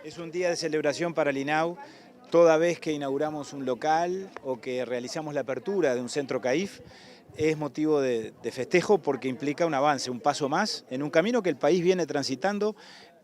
Es un día de celebración para el INAU, toda vez que inauguramos un local o que realizamos la apertura de un centro CAIF, es motivo de festejo porque implica un avance, un paso más en un camino que el país viene transitando.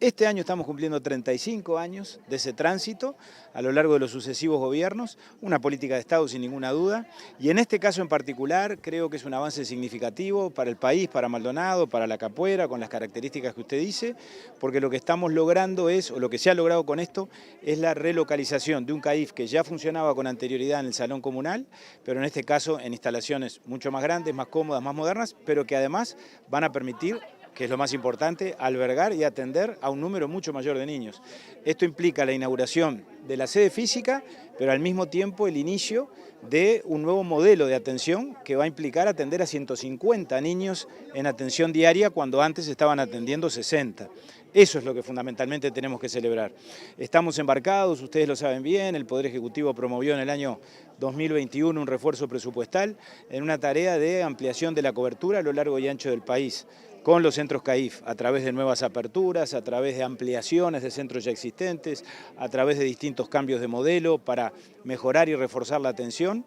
Este año estamos cumpliendo 35 años de ese tránsito a lo largo de los sucesivos gobiernos, una política de Estado sin ninguna duda, y en este caso en particular creo que es un avance significativo para el país, para Maldonado, para la Capuera, con las características que usted dice, porque lo que estamos logrando es, o lo que se ha logrado con esto, es la relocalización de un CAIF que ya funcionaba con anterioridad en el salón comunal, pero en este caso en instalaciones mucho más grandes, más cómodas, más modernas, pero que además van a permitir, que es lo más importante, albergar y atender a un número mucho mayor de niños. Esto implica la inauguración de la sede física, pero al mismo tiempo el inicio de un nuevo modelo de atención que va a implicar atender a 150 niños en atención diaria cuando antes estaban atendiendo 60. Eso es lo que fundamentalmente tenemos que celebrar. Estamos embarcados, ustedes lo saben bien, el Poder Ejecutivo promovió en el año 2021 un refuerzo presupuestal en una tarea de ampliación de la cobertura a lo largo y ancho del país, con los centros CAIF, a través de nuevas aperturas, a través de ampliaciones de centros ya existentes, a través de distintos cambios de modelo para mejorar y reforzar la atención,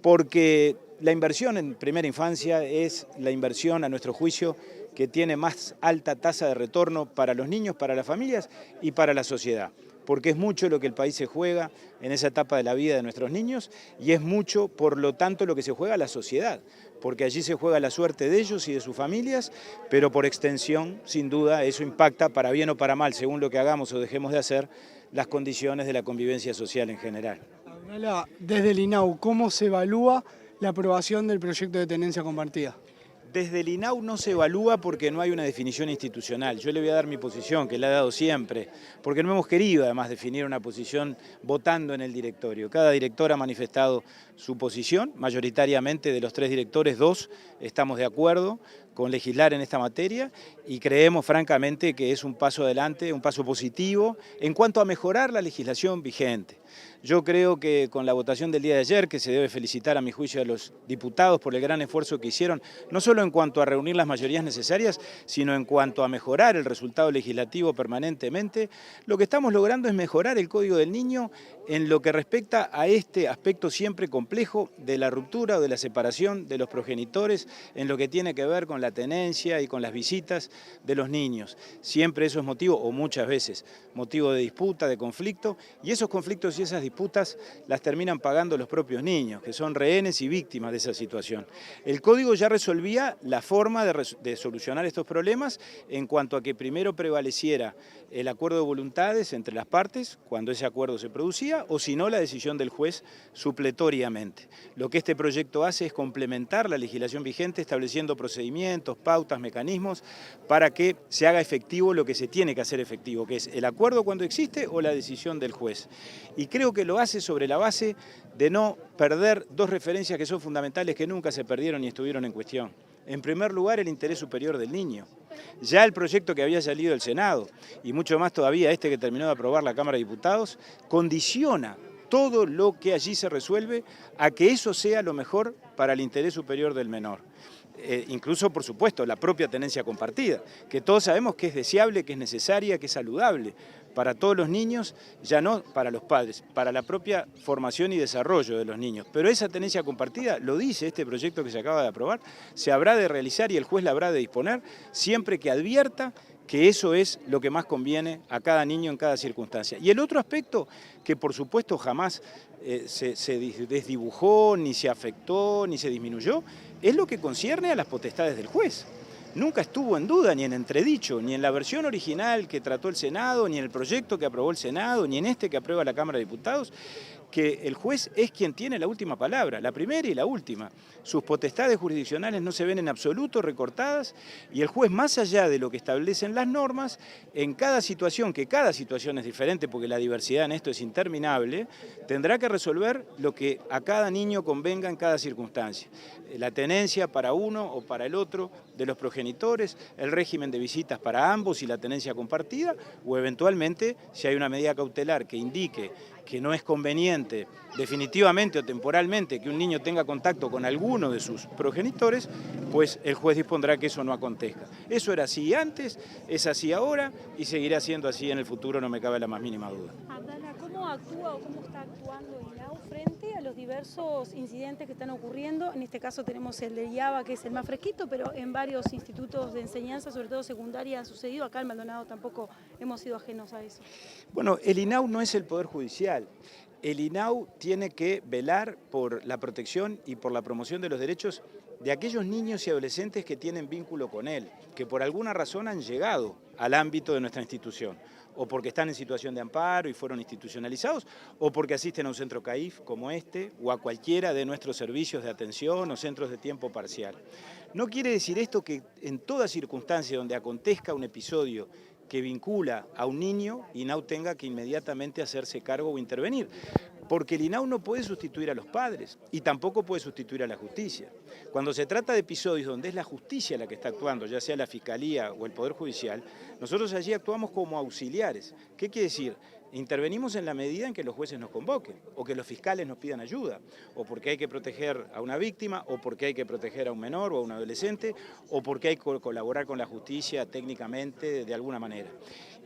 porque la inversión en primera infancia es la inversión, a nuestro juicio, que tiene más alta tasa de retorno para los niños, para las familias y para la sociedad, porque es mucho lo que el país se juega en esa etapa de la vida de nuestros niños y es mucho, por lo tanto, lo que se juega a la sociedad, porque allí se juega la suerte de ellos y de sus familias, pero por extensión, sin duda, eso impacta para bien o para mal, según lo que hagamos o dejemos de hacer, las condiciones de la convivencia social en general. Desde el INAU, ¿cómo se evalúa la aprobación del proyecto de tenencia compartida? Desde el INAU no se evalúa porque no hay una definición institucional. Yo le voy a dar mi posición, que la he dado siempre, porque no hemos querido además definir una posición votando en el directorio. Cada director ha manifestado su posición, mayoritariamente de los 3 directores, 2 estamos de acuerdo con legislar en esta materia y creemos francamente que es un paso adelante, un paso positivo en cuanto a mejorar la legislación vigente. Yo creo que con la votación del día de ayer, que se debe felicitar a mi juicio a los diputados por el gran esfuerzo que hicieron, no solo en cuanto a reunir las mayorías necesarias, sino en cuanto a mejorar el resultado legislativo permanentemente, lo que estamos logrando es mejorar el Código del Niño en lo que respecta a este aspecto siempre complejo de la ruptura o de la separación de los progenitores, en lo que tiene que ver con la tenencia y con las visitas de los niños. Siempre eso es motivo, o muchas veces, motivo de disputa, de conflicto, y esos conflictos y esas disputas las terminan pagando los propios niños, que son rehenes y víctimas de esa situación. El Código ya resolvía la forma de solucionar estos problemas en cuanto a que primero prevaleciera el acuerdo de voluntades entre las partes, cuando ese acuerdo se producía, o si no, la decisión del juez supletoriamente. Lo que este proyecto hace es complementar la legislación vigente estableciendo procedimientos, pautas, mecanismos para que se haga efectivo lo que se tiene que hacer efectivo, que es el acuerdo cuando existe o la decisión del juez. Y creo que lo hace sobre la base de no perder 2 referencias que son fundamentales, que nunca se perdieron ni estuvieron en cuestión. En primer lugar, el interés superior del niño. Ya el proyecto que había salido del Senado, y mucho más todavía este que terminó de aprobar la Cámara de Diputados, condiciona todo lo que allí se resuelve a que eso sea lo mejor para el interés superior del menor. Incluso, por supuesto, la propia tenencia compartida, que todos sabemos que es deseable, que es necesaria, que es saludable para todos los niños, ya no para los padres, para la propia formación y desarrollo de los niños. Pero esa tenencia compartida, lo dice este proyecto que se acaba de aprobar, se habrá de realizar y el juez la habrá de disponer siempre que advierta que eso es lo que más conviene a cada niño en cada circunstancia. Y el otro aspecto, que por supuesto jamás se desdibujó, ni se afectó, ni se disminuyó, es lo que concierne a las potestades del juez. Nunca estuvo en duda, ni en entredicho, ni en la versión original que trató el Senado, ni en el proyecto que aprobó el Senado, ni en este que aprueba la Cámara de Diputados, que el juez es quien tiene la última palabra, la primera y la última. Sus potestades jurisdiccionales no se ven en absoluto recortadas y el juez, más allá de lo que establecen las normas, en cada situación, que cada situación es diferente porque la diversidad en esto es interminable, tendrá que resolver lo que a cada niño convenga en cada circunstancia. La tenencia para uno o para el otro de los progenitores, el régimen de visitas para ambos y la tenencia compartida, o eventualmente, si hay una medida cautelar que indique que no es conveniente definitivamente o temporalmente que un niño tenga contacto con alguno de sus progenitores, pues el juez dispondrá que eso no acontezca. Eso era así antes, es así ahora y seguirá siendo así en el futuro, no me cabe la más mínima duda. Abdala, ¿cómo actúa o cómo está actuando INAU frente a los diversos incidentes que están ocurriendo? En este caso tenemos el de IABA, que es el más fresquito, pero en varios institutos de enseñanza, sobre todo secundaria, han sucedido. Acá en Maldonado tampoco hemos sido ajenos a eso. Bueno, el INAU no es el Poder Judicial. El INAU tiene que velar por la protección y por la promoción de los derechos de aquellos niños y adolescentes que tienen vínculo con él, que por alguna razón han llegado al ámbito de nuestra institución, o porque están en situación de amparo y fueron institucionalizados, o porque asisten a un centro CAIF como este, o a cualquiera de nuestros servicios de atención o centros de tiempo parcial. No quiere decir esto que en toda circunstancia donde acontezca un episodio que vincula a un niño, INAU tenga que inmediatamente hacerse cargo o intervenir. Porque el INAU no puede sustituir a los padres y tampoco puede sustituir a la justicia. Cuando se trata de episodios donde es la justicia la que está actuando, ya sea la Fiscalía o el Poder Judicial, nosotros allí actuamos como auxiliares. ¿Qué quiere decir? Intervenimos en la medida en que los jueces nos convoquen, o que los fiscales nos pidan ayuda, o porque hay que proteger a una víctima, o porque hay que proteger a un menor o a un adolescente, o porque hay que colaborar con la justicia técnicamente de alguna manera.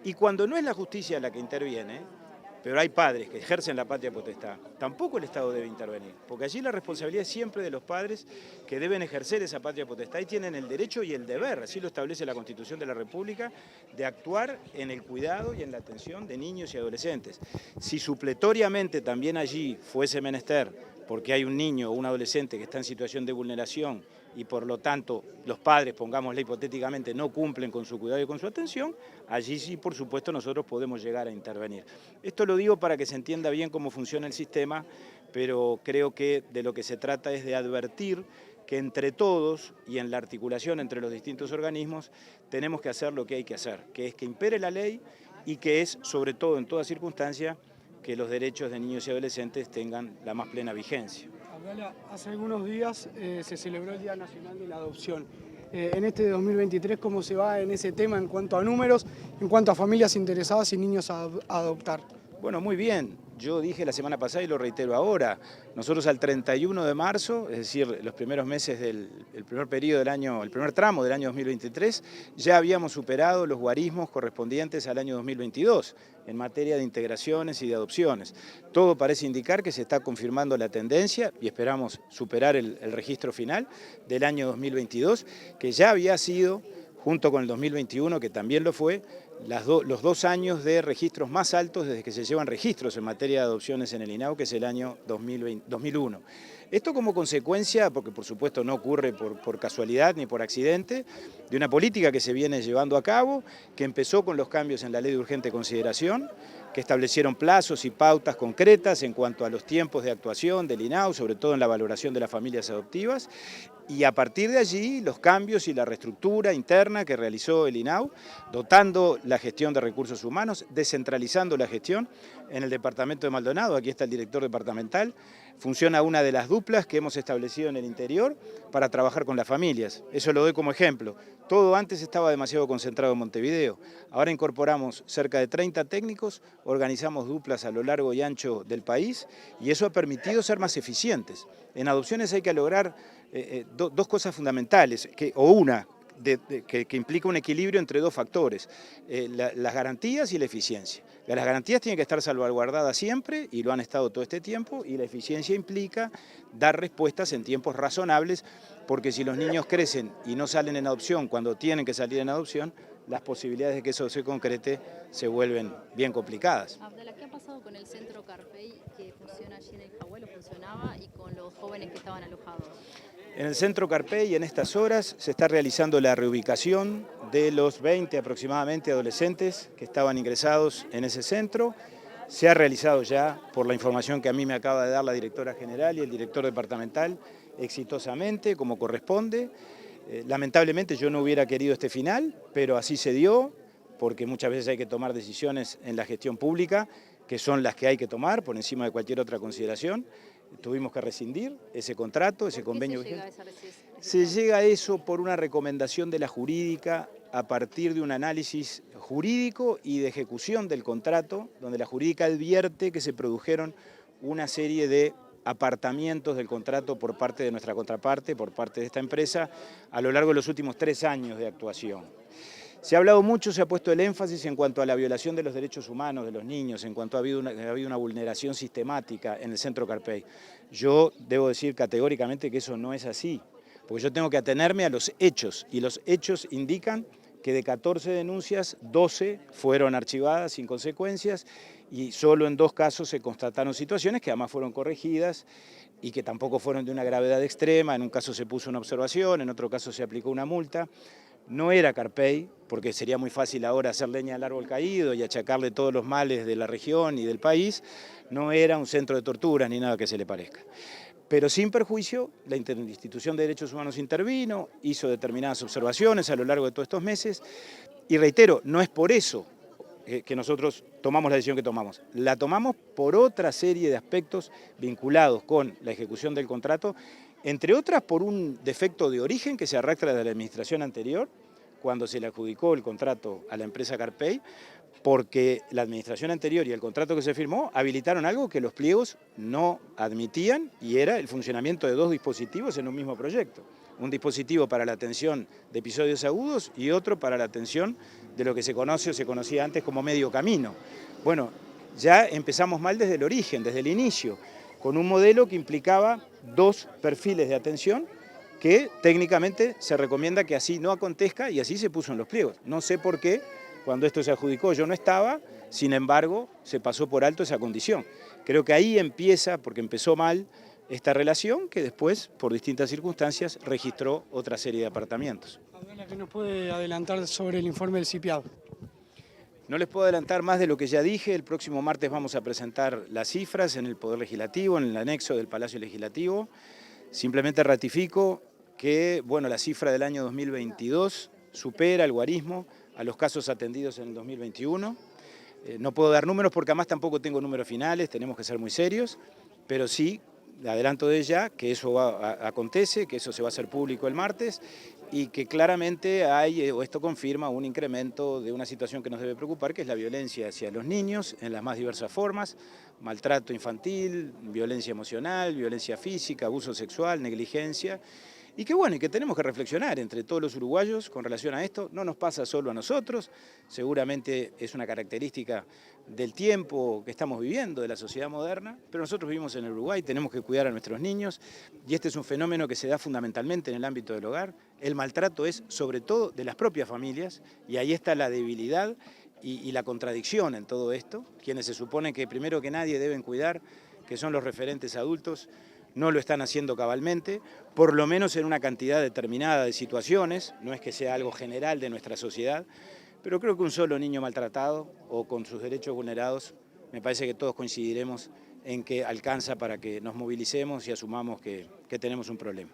Y cuando no es la justicia la que interviene, pero hay padres que ejercen la patria potestad, tampoco el Estado debe intervenir, porque allí la responsabilidad es siempre de los padres que deben ejercer esa patria potestad y tienen el derecho y el deber, así lo establece la Constitución de la República, de actuar en el cuidado y en la atención de niños y adolescentes. Si supletoriamente también allí fuese menester, porque hay un niño o un adolescente que está en situación de vulneración y por lo tanto los padres, pongámosle hipotéticamente, no cumplen con su cuidado y con su atención, allí sí, por supuesto, nosotros podemos llegar a intervenir. Esto lo digo para que se entienda bien cómo funciona el sistema, pero creo que de lo que se trata es de advertir que entre todos y en la articulación entre los distintos organismos tenemos que hacer lo que hay que hacer, que es que impere la ley y que es, sobre todo en toda circunstancia, que los derechos de niños y adolescentes tengan la más plena vigencia. Abdala, hace algunos días se celebró el Día Nacional de la Adopción. En este 2023, ¿cómo se va en ese tema en cuanto a números, en cuanto a familias interesadas y niños a adoptar? Bueno, muy bien. Yo dije la semana pasada y lo reitero ahora, nosotros al 31 de marzo, es decir, los primeros meses del primer periodo del año, el primer tramo del año 2023, ya habíamos superado los guarismos correspondientes al año 2022 en materia de integraciones y de adopciones. Todo parece indicar que se está confirmando la tendencia y esperamos superar el registro final del año 2022, que ya había sido, junto con el 2021, que también lo fue, los 2 años de registros más altos desde que se llevan registros en materia de adopciones en el INAU, que es el año 2001. Esto como consecuencia, porque por supuesto no ocurre por casualidad ni por accidente, de una política que se viene llevando a cabo, que empezó con los cambios en la Ley de Urgente Consideración, que establecieron plazos y pautas concretas en cuanto a los tiempos de actuación del INAU, sobre todo en la valoración de las familias adoptivas, y a partir de allí los cambios y la reestructura interna que realizó el INAU, dotando la gestión de recursos humanos, descentralizando la gestión en el departamento de Maldonado. Aquí está el director departamental. Funciona una de las duplas que hemos establecido en el interior para trabajar con las familias. Eso lo doy como ejemplo. Todo antes estaba demasiado concentrado en Montevideo. Ahora incorporamos cerca de 30 técnicos, organizamos duplas a lo largo y ancho del país y eso ha permitido ser más eficientes. En adopciones hay que lograr dos cosas fundamentales, que implica un equilibrio entre 2 factores, las garantías y la eficiencia. Las garantías tienen que estar salvaguardadas siempre y lo han estado todo este tiempo, y la eficiencia implica dar respuestas en tiempos razonables, porque si los niños crecen y no salen en adopción cuando tienen que salir en adopción, las posibilidades de que eso se concrete se vuelven bien complicadas. Abdala, ¿qué ha pasado con el centro Carpey que funciona allí en el Jahuel, funcionaba, y con los jóvenes que estaban alojados? En el centro Carpey, en estas horas, se está realizando la reubicación de los 20 aproximadamente adolescentes que estaban ingresados en ese centro. Se ha realizado ya, por la información que a mí me acaba de dar la directora general y el director departamental, exitosamente, como corresponde. Lamentablemente yo no hubiera querido este final, pero así se dio, porque muchas veces hay que tomar decisiones en la gestión pública, que son las que hay que tomar por encima de cualquier otra consideración. Tuvimos que rescindir ese contrato, ese convenio. ¿Por qué se llega a esa Se llega a eso por una recomendación de la jurídica a partir de un análisis jurídico y de ejecución del contrato, donde la jurídica advierte que se produjeron una serie de apartamientos del contrato por parte de nuestra contraparte, por parte de esta empresa, a lo largo de los últimos 3 años de actuación. Se ha hablado mucho, se ha puesto el énfasis en cuanto a la violación de los derechos humanos de los niños, en cuanto ha habido una vulneración sistemática en el Centro Carpey. Yo debo decir categóricamente que eso no es así, porque yo tengo que atenerme a los hechos, y los hechos indican que de 14 denuncias, 12 fueron archivadas sin consecuencias, y solo en 2 casos se constataron situaciones que además fueron corregidas y que tampoco fueron de una gravedad extrema. En un caso se puso una observación, en otro caso se aplicó una multa. No era Carpey, porque sería muy fácil ahora hacer leña del árbol caído y achacarle todos los males de la región y del país. No era un centro de torturas ni nada que se le parezca. Pero sin perjuicio, la Interinstitución de Derechos Humanos intervino, hizo determinadas observaciones a lo largo de todos estos meses, y reitero, no es por eso que nosotros tomamos la decisión que tomamos. La tomamos por otra serie de aspectos vinculados con la ejecución del contrato, entre otras por un defecto de origen que se arrastra de la administración anterior, cuando se le adjudicó el contrato a la empresa Carpey, porque la administración anterior y el contrato que se firmó habilitaron algo que los pliegos no admitían, y era el funcionamiento de 2 dispositivos en un mismo proyecto. Un dispositivo para la atención de episodios agudos y otro para la atención de lo que se conoce o se conocía antes como medio camino. Bueno, ya empezamos mal desde el origen, desde el inicio, con un modelo que implicaba 2 perfiles de atención que técnicamente se recomienda que así no acontezca, y así se puso en los pliegos. No sé por qué, cuando esto se adjudicó yo no estaba, sin embargo se pasó por alto esa condición. Creo que ahí empieza, porque empezó mal, esta relación que después, por distintas circunstancias, registró otra serie de apartamentos. Adela, ¿qué nos puede adelantar sobre el informe del CIPIAB? No les puedo adelantar más de lo que ya dije. El próximo martes vamos a presentar las cifras en el Poder Legislativo, en el anexo del Palacio Legislativo. Simplemente ratifico que la cifra del año 2022 supera el guarismo a los casos atendidos en el 2021. No puedo dar números porque además tampoco tengo números finales, tenemos que ser muy serios, pero sí, adelanto de ya que eso acontece, que eso se va a hacer público el martes, y que claramente hay, o esto confirma, un incremento de una situación que nos debe preocupar, que es la violencia hacia los niños en las más diversas formas: maltrato infantil, violencia emocional, violencia física, abuso sexual, negligencia. Y que tenemos que reflexionar entre todos los uruguayos con relación a esto. No nos pasa solo a nosotros, seguramente es una característica del tiempo que estamos viviendo, de la sociedad moderna, pero nosotros vivimos en el Uruguay, tenemos que cuidar a nuestros niños, y este es un fenómeno que se da fundamentalmente en el ámbito del hogar. El maltrato es sobre todo de las propias familias, y ahí está la debilidad y la contradicción en todo esto. Quienes se supone que primero que nadie deben cuidar, que son los referentes adultos, no lo están haciendo cabalmente, por lo menos en una cantidad determinada de situaciones. No es que sea algo general de nuestra sociedad, pero creo que un solo niño maltratado o con sus derechos vulnerados, me parece que todos coincidiremos en que alcanza para que nos movilicemos y asumamos que tenemos un problema.